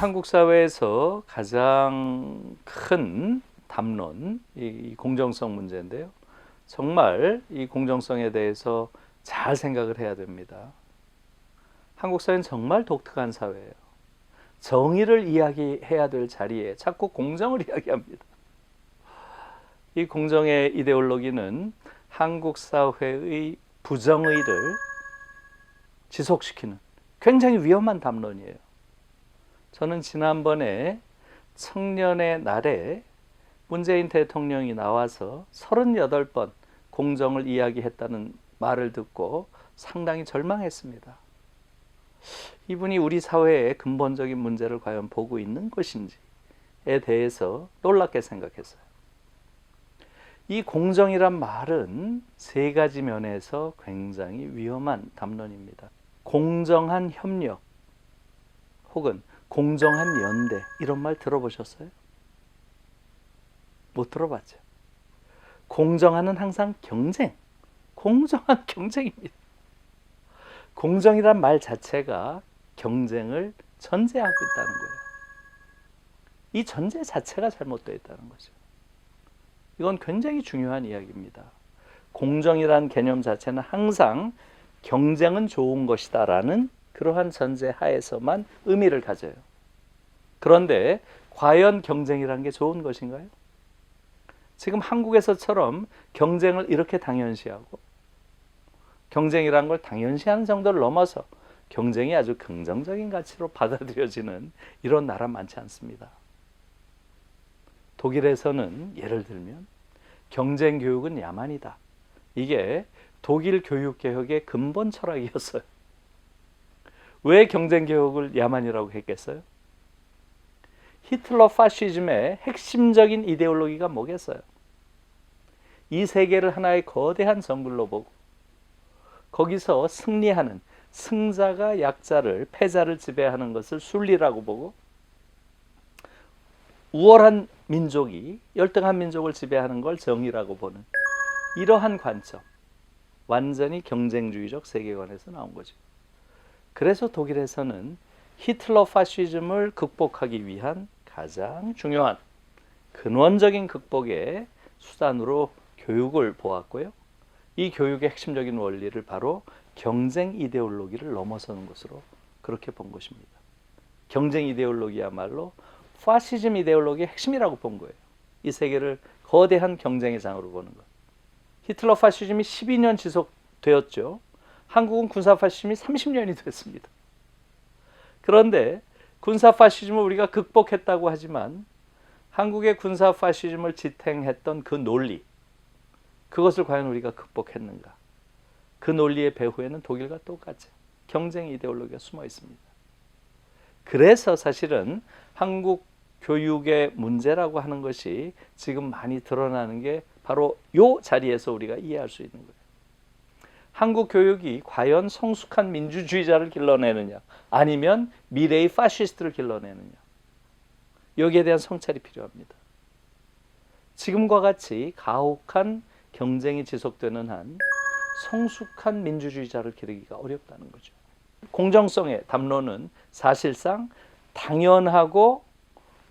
한국 사회에서 가장 큰 담론, 이 공정성 문제인데요. 정말 이 공정성에 대해서 잘 생각을 해야 됩니다. 한국 사회는 정말 독특한 사회예요. 정의를 이야기해야 될 자리에 자꾸 공정을 이야기합니다. 이 공정의 이데올로기는 한국 사회의 부정의를 지속시키는 굉장히 위험한 담론이에요. 저는 지난번에 청년의 날에 문재인 대통령이 나와서 38번 공정을 이야기했다는 말을 듣고 상당히 절망했습니다. 이분이 우리 사회의 근본적인 문제를 과연 보고 있는 것인지에 대해서 놀랍게 생각했어요. 이 공정이란 말은 세 가지 면에서 굉장히 위험한 담론입니다. 공정한 협력 혹은 공정한 연대, 이런 말 들어보셨어요? 못 들어봤죠. 공정한은 항상 경쟁, 공정한 경쟁입니다. 공정이란 말 자체가 경쟁을 전제하고 있다는 거예요. 이 전제 자체가 잘못되어 있다는 거죠. 이건 굉장히 중요한 이야기입니다. 공정이란 개념 자체는 항상 경쟁은 좋은 것이다 라는 그러한 전제 하에서만 의미를 가져요. 그런데 과연 경쟁이란 게 좋은 것인가요? 지금 한국에서처럼 경쟁을 이렇게 당연시하고 경쟁이란 걸 당연시하는 정도를 넘어서 경쟁이 아주 긍정적인 가치로 받아들여지는 이런 나라 많지 않습니다. 독일에서는 예를 들면 경쟁 교육은 야만이다. 이게 독일 교육개혁의 근본 철학이었어요. 왜 경쟁 교육을 야만이라고 했겠어요? 히틀러 파시즘의 핵심적인 이데올로기가 뭐겠어요? 이 세계를 하나의 거대한 정글로 보고 거기서 승리하는 승자가 약자를, 패자를 지배하는 것을 순리라고 보고 우월한 민족이 열등한 민족을 지배하는 걸 정의라고 보는 이러한 관점, 완전히 경쟁주의적 세계관에서 나온 거죠. 그래서 독일에서는 히틀러 파시즘을 극복하기 위한 가장 중요한 근원적인 극복의 수단으로 교육을 보았고요. 이 교육의 핵심적인 원리를 바로 경쟁 이데올로기를 넘어서는 것으로 그렇게 본 것입니다. 경쟁 이데올로기야말로 파시즘 이데올로기의 핵심이라고 본 거예요. 이 세계를 거대한 경쟁의 장으로 보는 것. 히틀러 파시즘이 12년 지속되었죠. 한국은 군사 파시즘이 30년이 됐습니다. 그런데 군사 파시즘을 우리가 극복했다고 하지만 한국의 군사 파시즘을 지탱했던 그 논리, 그것을 과연 우리가 극복했는가? 그 논리의 배후에는 독일과 똑같이 경쟁 이데올로기가 숨어 있습니다. 그래서 사실은 한국 교육의 문제라고 하는 것이 지금 많이 드러나는 게 바로 이 자리에서 우리가 이해할 수 있는 거예요. 한국 교육이 과연 성숙한 민주주의자를 길러내느냐, 아니면 미래의 파시스트를 길러내느냐, 여기에 대한 성찰이 필요합니다. 지금과 같이 가혹한 경쟁이 지속되는 한 성숙한 민주주의자를 기르기가 어렵다는 거죠. 공정성의 담론은 사실상 당연하고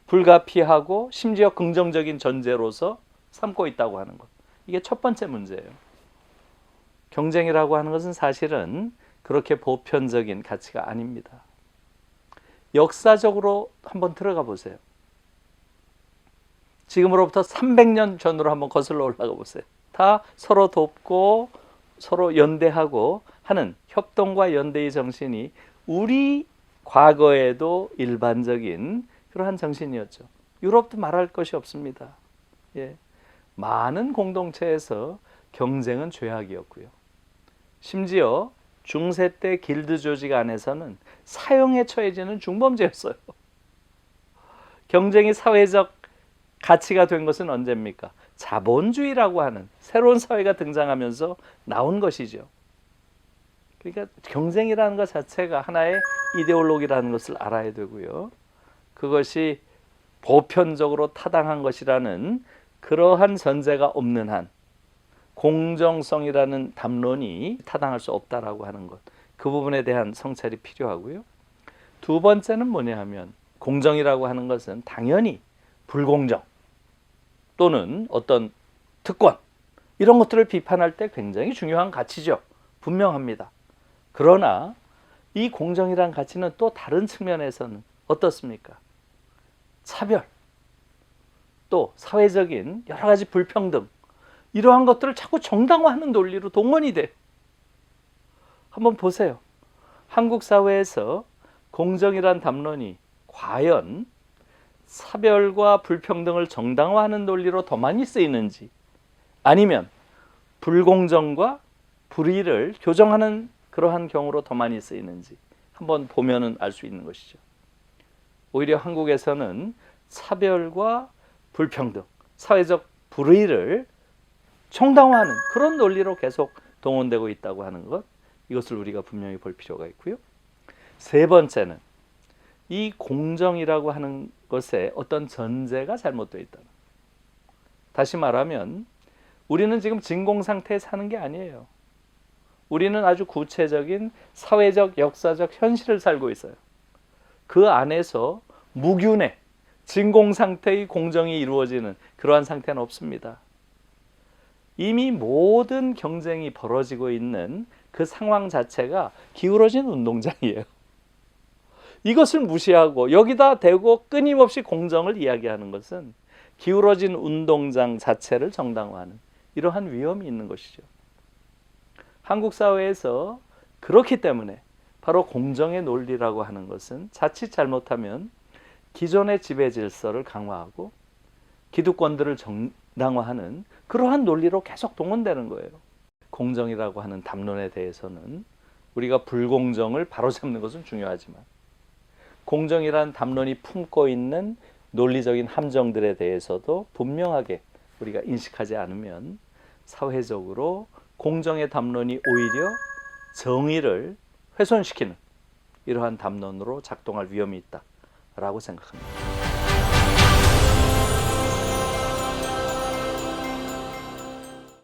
불가피하고 심지어 긍정적인 전제로서 삼고 있다고 하는 것. 이게 첫 번째 문제예요. 경쟁이라고 하는 것은 사실은 그렇게 보편적인 가치가 아닙니다. 역사적으로 한번 들어가 보세요. 지금으로부터 300년 전으로 한번 거슬러 올라가 보세요. 다 서로 돕고 서로 연대하고 하는 협동과 연대의 정신이 우리 과거에도 일반적인 그러한 정신이었죠. 유럽도 말할 것이 없습니다. 예. 많은 공동체에서 경쟁은 죄악이었고요. 심지어 중세 때 길드 조직 안에서는 사형에 처해지는 중범죄였어요. 경쟁이 사회적 가치가 된 것은 언제입니까? 자본주의라고 하는 새로운 사회가 등장하면서 나온 것이죠. 그러니까 경쟁이라는 것 자체가 하나의 이데올로기라는 것을 알아야 되고요. 그것이 보편적으로 타당한 것이라는 그러한 전제가 없는 한 공정성이라는 담론이 타당할 수 없다라고 하는 것, 그 부분에 대한 성찰이 필요하고요. 두 번째는 뭐냐 하면 공정이라고 하는 것은 당연히 불공정 또는 어떤 특권 이런 것들을 비판할 때 굉장히 중요한 가치죠. 분명합니다. 그러나 이 공정이란 가치는 또 다른 측면에서는 어떻습니까? 차별, 또 사회적인 여러 가지 불평등 이러한 것들을 자꾸 정당화하는 논리로 동원이 돼. 한번 보세요. 한국 사회에서 공정이란 담론이 과연 차별과 불평등을 정당화하는 논리로 더 많이 쓰이는지 아니면 불공정과 불의를 교정하는 그러한 경우로 더 많이 쓰이는지 한번 보면은 알 수 있는 것이죠. 오히려 한국에서는 차별과 불평등, 사회적 불의를 정당화하는 그런 논리로 계속 동원되고 있다고 하는 것, 이것을 우리가 분명히 볼 필요가 있고요. 세 번째는 이 공정이라고 하는 것에 어떤 전제가 잘못되어 있다는. 다시 말하면 우리는 지금 진공 상태에 사는 게 아니에요. 우리는 아주 구체적인 사회적, 역사적 현실을 살고 있어요. 그 안에서 무균의 진공 상태의 공정이 이루어지는 그러한 상태는 없습니다. 이미 모든 경쟁이 벌어지고 있는 그 상황 자체가 기울어진 운동장이에요. 이것을 무시하고 여기다 대고 끊임없이 공정을 이야기하는 것은 기울어진 운동장 자체를 정당화하는 이러한 위험이 있는 것이죠. 한국 사회에서 그렇기 때문에 바로 공정의 논리라고 하는 것은 자칫 잘못하면 기존의 지배 질서를 강화하고 기득권들을 정당화하는 그러한 논리로 계속 동원되는 거예요. 공정이라고 하는 담론에 대해서는 우리가 불공정을 바로잡는 것은 중요하지만 공정이란 담론이 품고 있는 논리적인 함정들에 대해서도 분명하게 우리가 인식하지 않으면 사회적으로 공정의 담론이 오히려 정의를 훼손시키는 이러한 담론으로 작동할 위험이 있다라고 생각합니다.